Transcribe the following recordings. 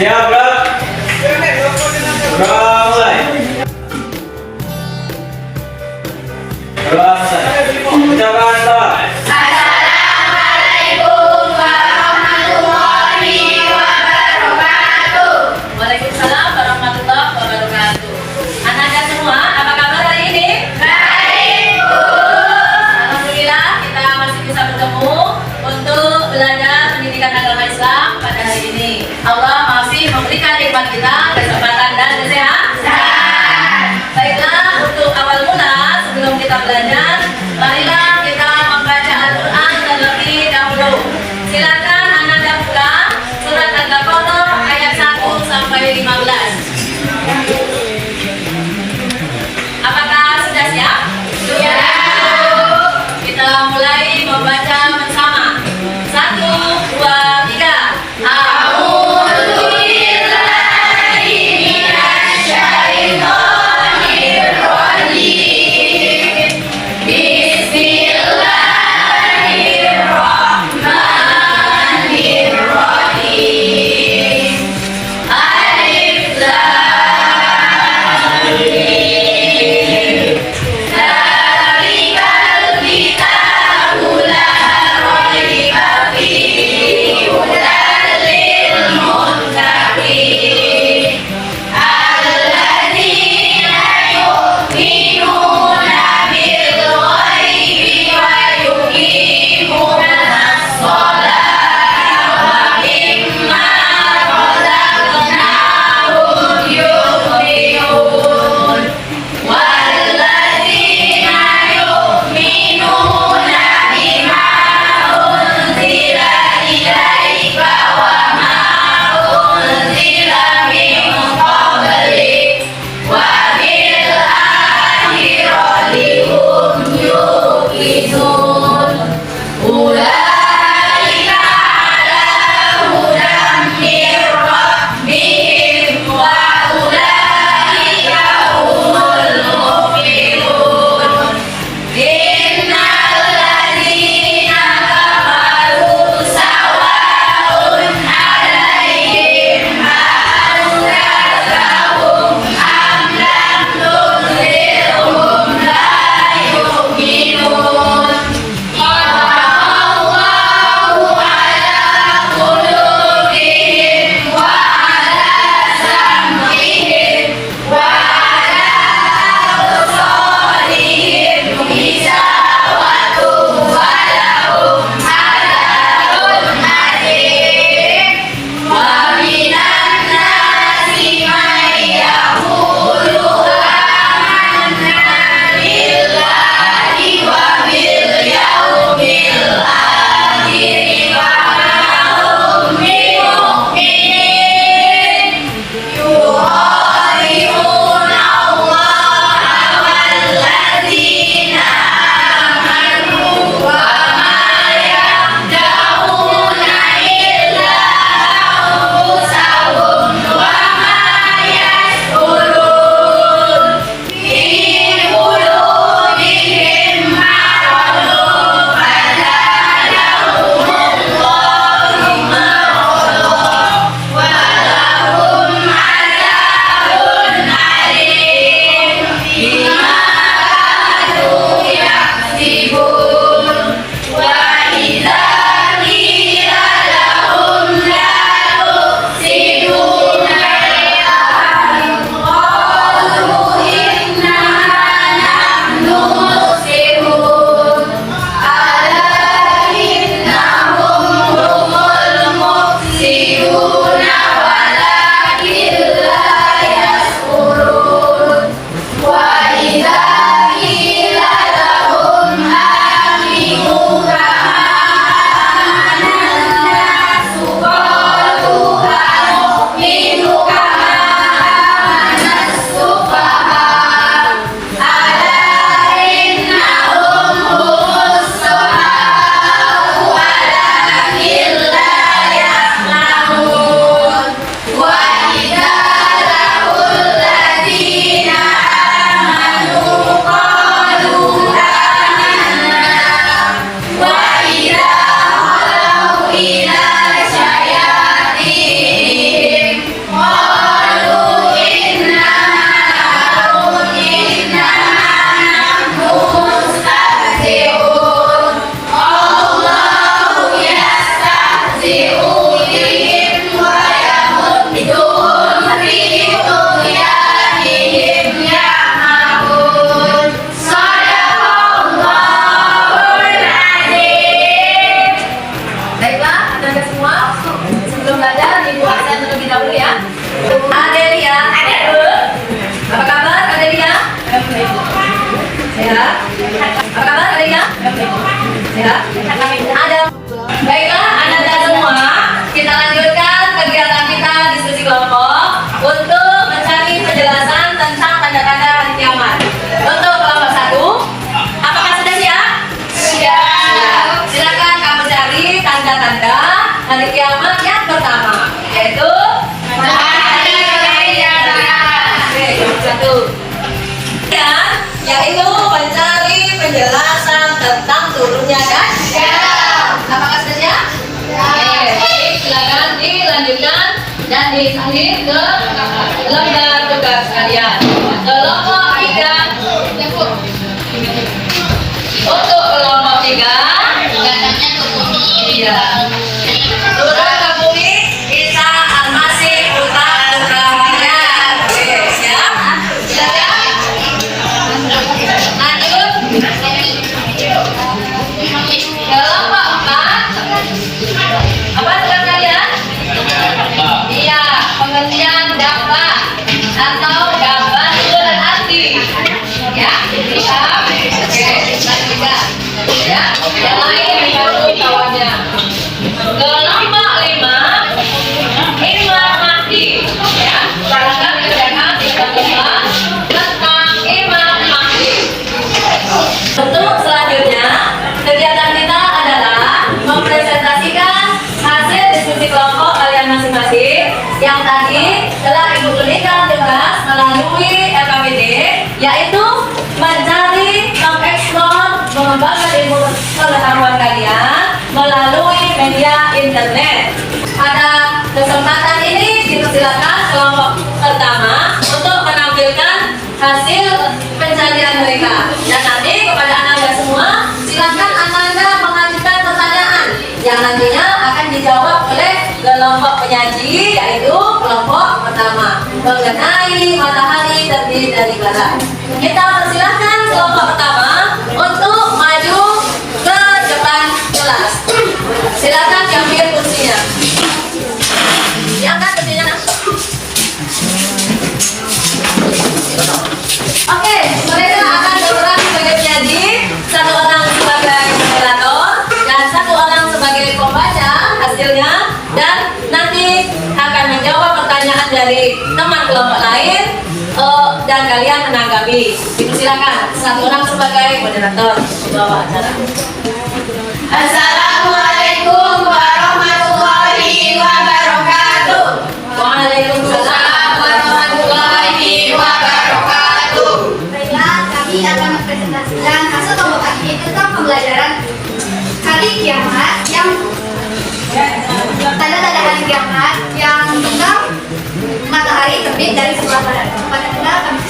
Siap, bro. Bro, mulai. Bro, ucapkan salam. Assalamualaikum warahmatullahi wabarakatuh. Waalaikumsalam warahmatullahi wabarakatuh. Anak-anak semua, apa kabar hari ini? Baik, Bu. Alhamdulillah kita masih bisa bertemu untuk belajar pendidikan agama Islam pada hari ini. Allah masih memberikan nikmat kita kesempatan dan kesehatan. Baiklah, untuk awal mula sebelum kita belajar, marilah kita membaca Al-Quran terlebih dahulu. Silakan Anda buka surat Al-Baqarah ayat 1 sampai 15. Apakah sudah siap? Sudah. Kita mulai membaca bersama. 1, 2, 3. A'udzu billahi minasyaitonir rajim. Bismillahirrahmanirrahim. Alif lam mim. Dzalikal kitabu la raiba fihi hudan lil muttaqin alladzina yu'minuna bil ghaibi wa yuqimunas sholata wa mimma razaqnahum yunfiqun walladzina yu'minuna bima unzila ilaika wa ma unzila min qablik wa bil akhirati hum yuqinun ulaika ala hudan min rabbihim wa ulaika humul muflihun. Innal ladzina kafaru sawa'un 'alaihim a'anzartahum am lam tunzirhum la yu'minun. Allahu ala qulubihim wa ala sam'ihim wa ala absarihim ghishawatun wa lahum adzabun adzim. Wa minan nasi man yaqulu amanna billahi wa bil yawmil akhir wa ma hum bimu'minin. Yukhadi'una Allaha walladzina amanu wa ma yakhda'una illa anfusahum wa ma yash'urun. Fi qulubihim maradun fazadahumullahu maradan wa lahum adzabun alim bima kanu yaksibun. Wa idza qila lahum la tufsidu fil qalu innama nahnu muslihun. Ala innahum humul mufsiduna walakin la yash'urun. Wa idza qila lahum aminu kama amanan nasu qalu anu'minu kama amanas sufaha. Ala innahum humus sufaha walakin la ya'lamun. dulu ya. Adelia. Apa kabar Adelia? Sehat. Apa kabar Adelia? Sehat. Ada. Baiklah anak-anak semua, kita lanjutkan kegiatan kita diskusi kelompok untuk mencari penjelasan tentang tanda-tanda hari kiamat. Untuk kelompok 1, apakah sudah siap? Siap. Silakan kamu cari tanda-tanda hari kiamat yang pertama, yaitu matahari terbenam. Oke, yang satu. Ya, yaitu mencari penjelasan tentang turunnya dajjal. Apakah sudah siap? Oke, silakan dilanjutkan dan disalin ke lembar tugas kalian. Kelompok 3. Untuk kelompok 3, katanya iya. Surah Kabumi Isa Al-Masih Utang Rahayat. Oke, siap? Silakan. Lanjut. Kelompok 4. Apa tugas kalian? Iya, pengertian dakwah atau gambar dan arti. Ya, bisa. Oke, lanjutkan. Ya, yang lain baru kawannya. Kelompok 5, Imam Mahdi. Ya, silakan dikerjakan di kelompok tentang Imam Mahdi. Untuk selanjutnya, kegiatan kita adalah mempresentasikan hasil diskusi kelompok kalian masing-masing yang tadi telah Ibu berikan tugas melalui LKPD, yaitu mencari, mengeksplor, mengembangkan ilmu pengetahuan kalian melalui media internet. Pada kesempatan ini dipersilakan kelompok pertama untuk menampilkan hasil pencarian mereka. Dan nanti kepada anak-anak semua, silakan anak-anak mengajukan pertanyaan yang nantinya akan dijawab oleh kelompok penyaji, yaitu kelompok pertama, mengenai matahari terbit dari barat. Kita persilahkan kelompok pertama untuk maju ke depan kelas. Silakan diambil kursinya. Diangkat kursinya. Oke, mereka akan berperan sebagai penyaji, satu orang sebagai moderator dan satu orang sebagai pembaca hasilnya, dan nanti akan menjawab pertanyaan dari teman kelompok lain dan kalian menanggapi. Dipersilakan satu orang sebagai moderator membawa acara. Assalamualaikum warahmatullahi wabarakatuh. Waalaikumsalam warahmatullahi wabarakatuh. Baiklah, kami akan mempresentasikan hasil kelompok kami tentang pembelajaran hari kiamat yang tanda-tanda hari kiamat yang tentang matahari terbit dari sebelah barat. Pada tanggal kami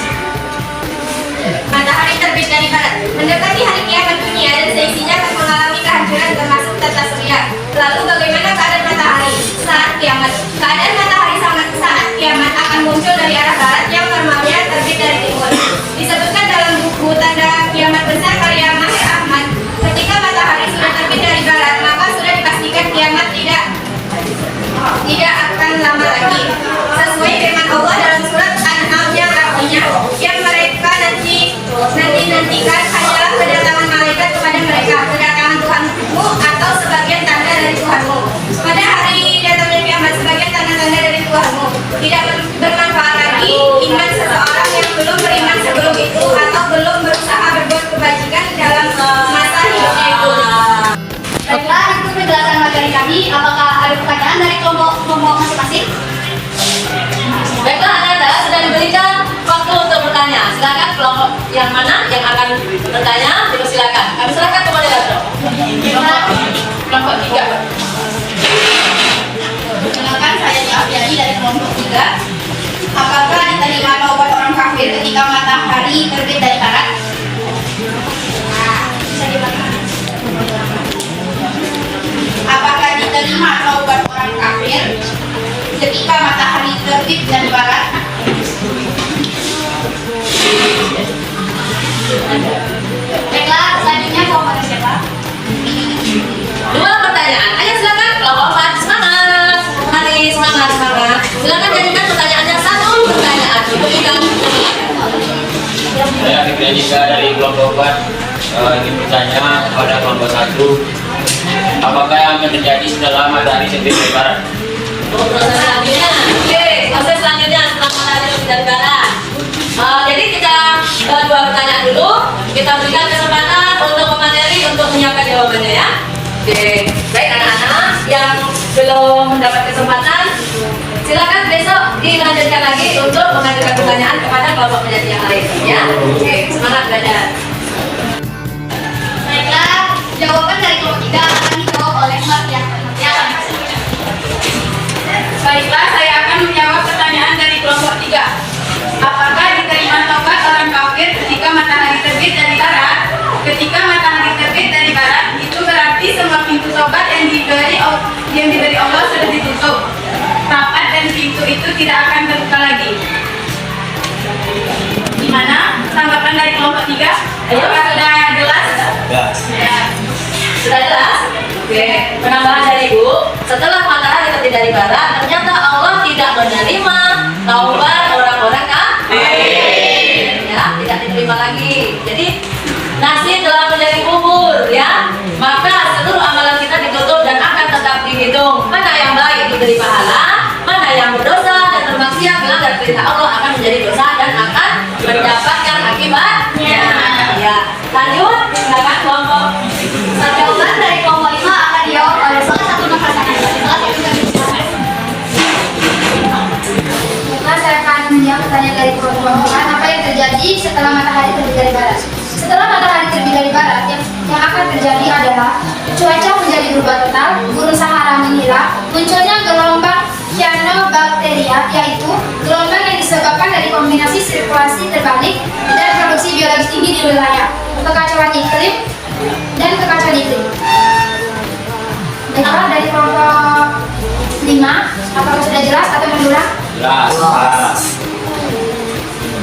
matahari terbit dari barat. Mendekati hari kiamat dunia dan seisinya akan mengalami kehancuran termasuk tata surya. Lalu bagaimana keadaan matahari saat kiamat? Keadaan matahari saat kiamat akan muncul dari arah barat yang normalnya terbit dari timur. Disebutkan dalam buku Tanda Kiamat Besar karya Mahir Ahmad, ketika matahari sudah terbit dari barat, maka sudah dipastikan kiamat tidak akan lama lagi. Sesuai firman Allah dalam surat An-Nahl yang artinya, yang mereka nantikan hanyalah kedatangan malaikat kepada mereka, kedatangan Tuhanmu atau sebagian tanda dari Tuhanmu. Pada hari datangnya kiamat sebagian tanda-tanda dari Tuhanmu, tidak bermanfaat lagi iman seseorang yang belum beriman sebelum itu atau belum berusaha berbuat kebajikan dalam masa hidupnya itu. Baiklah, itu penjelasan materi kami. Apakah ada pertanyaan dari kelompok masing-masing? Baiklah, anak-anak sudah diberikan waktu untuk bertanya. Silakan kelompok yang mana yang akan bertanya, dipersilakan. Kami silakan kepada kelompok 3. Perkenalkan, saya Afiani dari kelompok 3. Apakah diterima taubat orang kafir ketika matahari terbit dari barat? Bisa dibaca. Apakah diterima taubat orang kafir ketika matahari terbit dari barat? Baiklah, selanjutnya kelompok siapa? 2 pertanyaan. Ayo silakan kelompok 4, semangat. Mari semangat. Silakan Silakan jadikan pertanyaannya satu pertanyaan untuk kita. Saya Fikri Andika dari kelompok 4 ingin bertanya kepada kelompok 1, apakah yang akan terjadi setelah matahari terbit dari barat? Proses selanjutnya, oke, proses selanjutnya setelah matahari terbit dari barat. Jadi kita dua pertanyaan dulu, kita berikan kesempatan untuk pemateri untuk menyiapkan jawabannya ya. Oke, baik anak-anak yang belum mendapat kesempatan, silakan besok dilanjutkan lagi untuk mengajukan pertanyaan kepada kelompok penjadi yang lain ya. Oke, semangat belajar. Baiklah, jawaban dari kelompok 3 akan dijawab oleh Mbak Tia. Baiklah, saya akan menjawab pertanyaan dari kelompok 3. Apakah diterima taubat orang kafir ketika matahari terbit dari barat? Ketika matahari terbit dari barat, itu berarti semua pintu taubat yang diberi Allah sudah ditutup rapat dan pintu itu tidak akan terbuka lagi. Gimana tanggapan dari kelompok 3? Apakah sudah jelas? Ya. Sudah jelas? Oke, penambahan dari Ibu, setelah matahari terbit dari barat, ternyata Allah tidak menerima taubat orang-orang kafir. Ya, tidak diterima lagi. Jadi nasi telah menjadi bubur, ya. Maka seluruh amalan kita ditutup dan akan tetap dihitung. Mana yang baik diberi pahala, mana yang berdosa dan bermaksiat melanggar perintah Allah akan menjadi dosa dan akan mendapatkan akibatnya. Ya, lanjut, silakan kelompok. Jawaban dari kelompok 5 akan dijawab oleh salah satu pasangan. Baiklah, saya akan menjawab pertanyaan dari kelompok 4. Apa yang terjadi setelah matahari terbit dari barat? Setelah matahari terbit dari barat, yang akan terjadi adalah cuaca menjadi berubah total, gurun Sahara menghilang, munculnya gelombang cyanobacteria, yaitu gelombang yang disebabkan dari kombinasi sirkulasi terbalik dan produksi biologis tinggi di wilayah, kekacauan iklim, dan kekacauan iklim. Baiklah, dari kelompok 5, apakah sudah jelas atau mengulang? Jelas.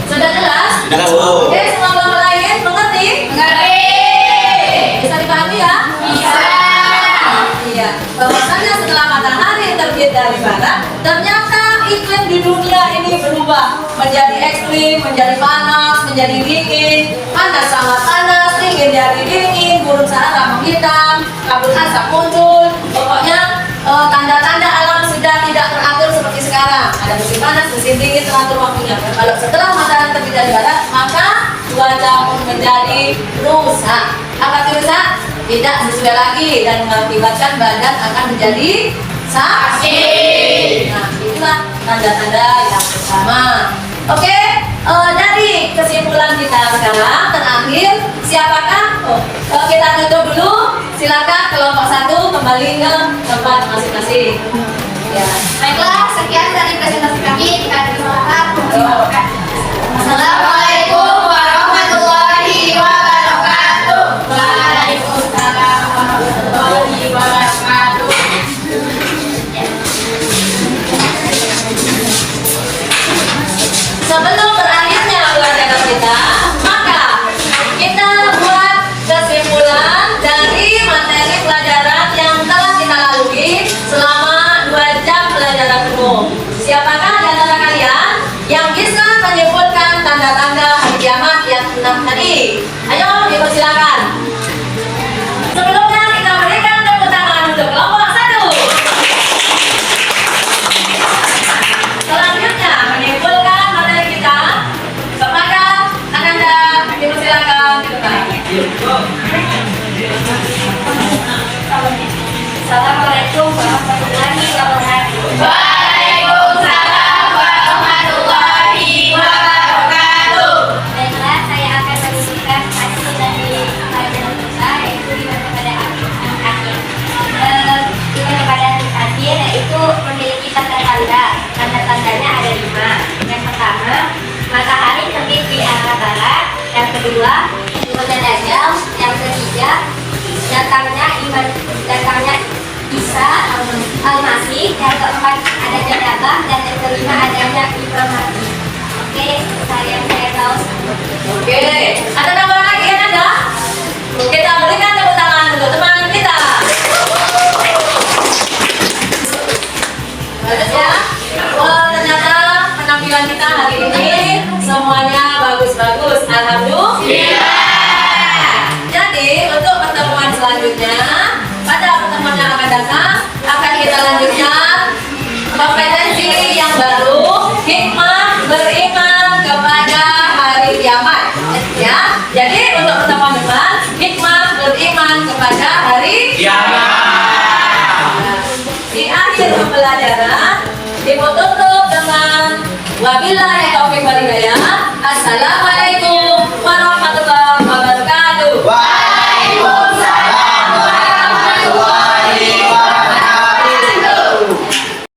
Sudah jelas? Jelas, Bu. Oke, semua kelompok lain mengerti? Mengerti. Bisa dipahami ya? Bisa. Iya, bahwasanya setelah matahari terbit dari barat, ternyata iklim di dunia ini berubah menjadi ekstrim, menjadi panas, menjadi dingin, panas sangat panas, dingin jadi dingin, gurun Sahara menghitam, kabut asap muncul, pokoknya tanda-tanda alam sudah tidak teratur seperti sekarang. Ada musim panas, musim dingin, teratur waktunya. Kalau setelah matahari terbit dari barat, maka cuaca pun menjadi rusak. Apa itu rusak? Tidak sesuai lagi dan mengakibatkan badan akan menjadi sakit. Nah, itulah tanda-tanda yang pertama. Oke, dari kesimpulan kita sekarang terakhir, siapakah? Kita tutup dulu. Silakan kelompok 1 kembali ke tempat masing-masing. Ya. Baiklah, sekian dari presentasi kami. Kita persilakan untuk melakukan. Assalamualaikum warahmatullahi wabarakatuh. Waalaikumsalam warahmatullahi wabarakatuh. Sebelum berakhirnya pelajaran kita, maka kita buat kesimpulan dari materi pelajaran yang telah kita lalui selama 2 jam pelajaran umum. Siapakah di antara kalian yang bisa menyimpulkan tanda-tanda hari kiamat yang 6 tadi? Ayo, dipersilakan. Sebelumnya kita berikan tepuk tangan untuk kelompok 1. Selanjutnya menyimpulkan materi kita kepada Ananda, dipersilakan ke depan. Assalamualaikum warahmatullahi wabarakatuh. Waalaikumsalam warahmatullahi wabarakatuh. Baiklah, saya akan merumuskan hasil dari pelajaran kita, yaitu iman kepada akhir. Iman kepada akhir yaitu memiliki tanda-tanda. Tanda-tandanya ada 5. Yang pertama, matahari terbit di arah barat. Yang kedua, turunnya Dajjal. Yang ketiga, datangnya Isa Al-Masih. Yang keempat, adanya Dabah. Dan yang kelima, adanya Imam Mahdi. Oke, saya tahu. Oke, ada tambahan lagi kan ada? Kita berikan tepuk tangan untuk teman kita. Bagus ya. Wah, ternyata Wabillahi